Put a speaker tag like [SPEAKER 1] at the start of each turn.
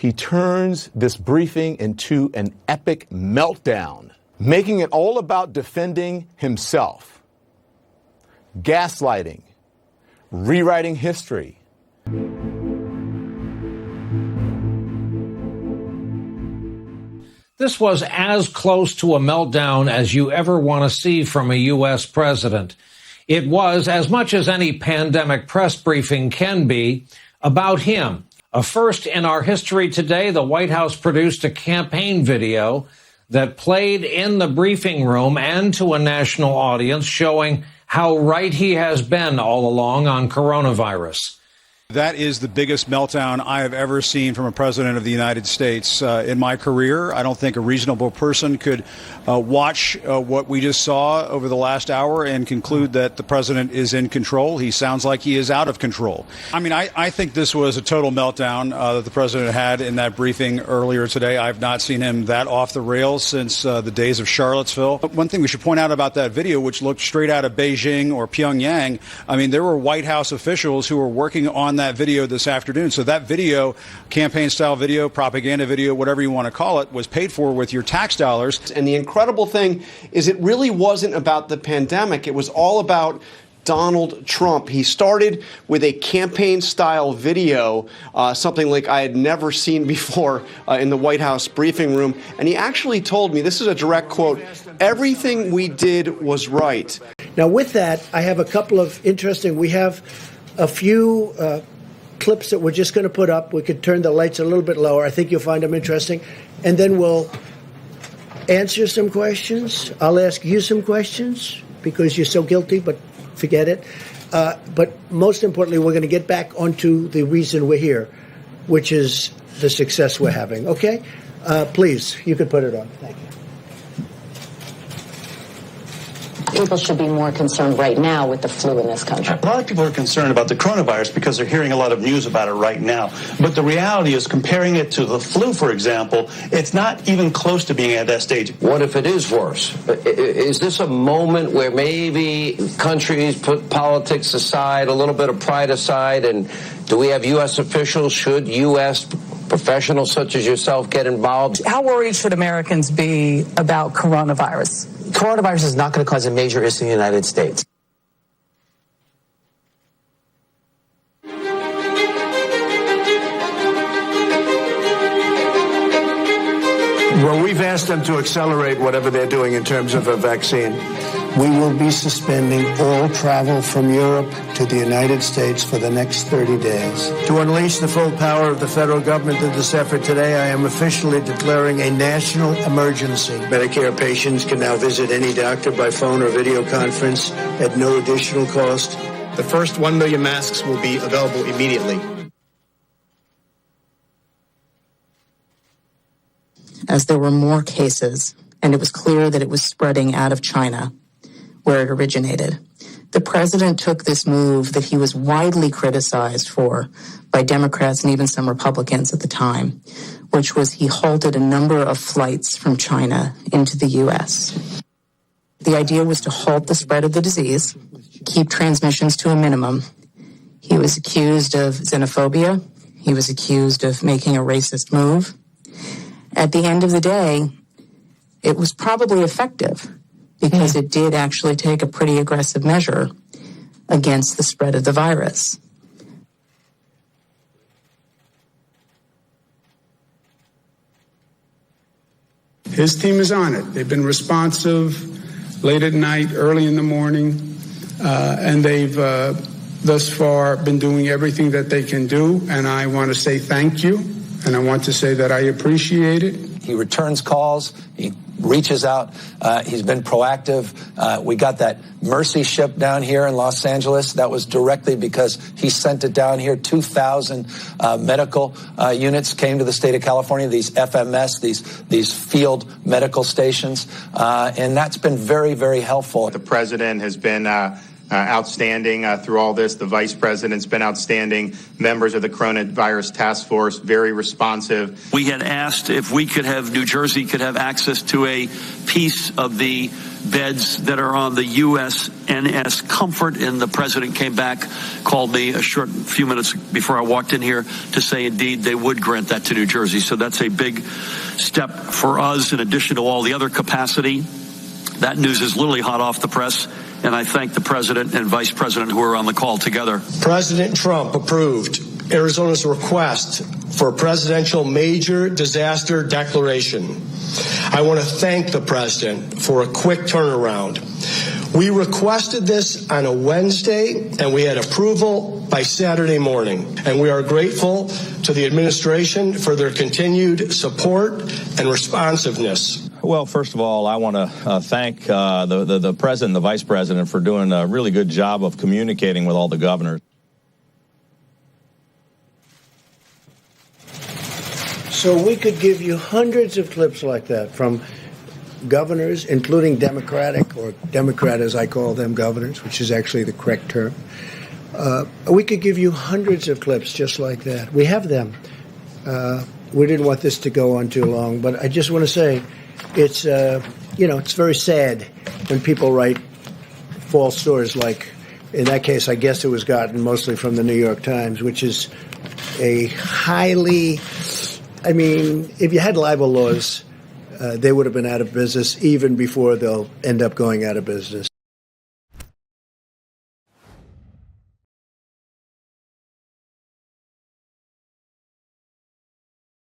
[SPEAKER 1] he turns this briefing into an epic meltdown, making it all about defending himself, gaslighting, rewriting history.
[SPEAKER 2] This was as close to a meltdown as you ever want to see from a U.S. president. It was, as much as any pandemic press briefing can be, about him. A first in our history today, the White House produced a campaign video that played in the briefing room and to a national audience, showing how right he has been all along on coronavirus.
[SPEAKER 3] That is the biggest meltdown I have ever seen from a president of the United States in my career. I don't think a reasonable person could watch what we just saw over the last hour and conclude that the president is in control. He sounds like he is out of control. I mean, I think this was a total meltdown that the president had in that briefing earlier today. I've not seen him that off the rails since the days of Charlottesville. But one thing we should point out about that video, which looked straight out of Beijing or Pyongyang, I mean, there were White House officials who were working on that video this afternoon. So that video, campaign-style video, propaganda video, whatever you want to call it, was paid for with your tax dollars.
[SPEAKER 4] And the incredible thing is it really wasn't about the pandemic. It was all about Donald Trump. He started with a campaign-style video, something like I had never seen before in the White House briefing room. And he actually told me, this is a direct quote, "Everything we did was right."
[SPEAKER 5] Now, with that, I have a couple of interesting, we have a few clips that we're just going to put up. We could turn the lights a little bit lower. I think you'll find them interesting. And then we'll answer some questions. I'll ask you some questions because you're so guilty, but forget it. But most importantly, we're going to get back onto the reason we're here, which is the success we're having. Okay? Please, you could put it on. Thank you.
[SPEAKER 6] People should be more concerned right now with the flu in this country.
[SPEAKER 7] A lot of people are concerned about the coronavirus because they're hearing a lot of news about it right now. But the reality is, comparing it to the flu, for example, it's not even close to being at that stage.
[SPEAKER 8] What if it is worse? Is this a moment where maybe countries put politics aside, a little bit of pride aside, and do we have U.S. officials? Should U.S. professionals such as yourself get involved?
[SPEAKER 9] How worried should Americans be about coronavirus?
[SPEAKER 10] Coronavirus is not going to cause a major issue in the United States.
[SPEAKER 11] Well, we've asked them to accelerate whatever they're doing in terms of a vaccine.
[SPEAKER 5] We will be suspending all travel from Europe to the United States for the next 30 days.
[SPEAKER 11] To unleash the full power of the federal government in this effort today, I am officially declaring a national emergency. Medicare patients can now visit any doctor by phone or video conference at no additional cost.
[SPEAKER 12] The first 1 million masks will be available immediately.
[SPEAKER 13] As there were more cases, and it was clear that it was spreading out of China, where it originated, the president took this move that he was widely criticized for by Democrats and even some Republicans at the time, which was he halted a number of flights from China into the U.S. The idea was to halt the spread of the disease, keep transmissions to a minimum. He was accused of xenophobia. He was accused of making a racist move. At the end of the day, it was probably effective because it did actually take a pretty aggressive measure against the spread of the virus.
[SPEAKER 14] His team is on it. They've been responsive late at night, early in the morning, and they've thus far been doing everything that they can do, and I want to say thank you, and I want to say that I appreciate it.
[SPEAKER 10] He returns calls. He reaches out. He's been proactive. We got that Mercy ship down here in Los Angeles. That was directly because he sent it down here. 2,000 medical units came to the state of California, these FMS, these field medical stations. And that's been very, very helpful.
[SPEAKER 15] The president has been outstanding through all this. The vice president's been outstanding. Members of the coronavirus task force, very responsive.
[SPEAKER 16] We had asked if we could have, New Jersey could have access to a piece of the beds that are on the USNS Comfort, and the president came back, called me a short few minutes before I walked in here to say indeed they would grant that to New Jersey. So that's a big step for us in addition to all the other capacity. That news is literally hot off the press, and I thank the president and vice president who are on the call together.
[SPEAKER 11] President Trump approved Arizona's request for a presidential major disaster declaration. I want to thank the president for a quick turnaround. We requested this on a Wednesday, and we had approval by Saturday morning. And we are grateful to the administration for their continued support and responsiveness.
[SPEAKER 17] Well, first of all, I want to thank the president and the vice president for doing a really good job of communicating with all the governors.
[SPEAKER 5] So we could give you hundreds of clips like that from governors, including Democratic, or Democrat as I call them, governors, which is actually the correct term. We could give you hundreds of clips just like that. We have them. We didn't want this to go on too long, but I just want to say it's, it's very sad when people write false stories like, in that case, I guess it was gotten mostly from the New York Times, which is a highly... I mean, if you had libel laws, they would have been out of business even before they'll end up going out of business.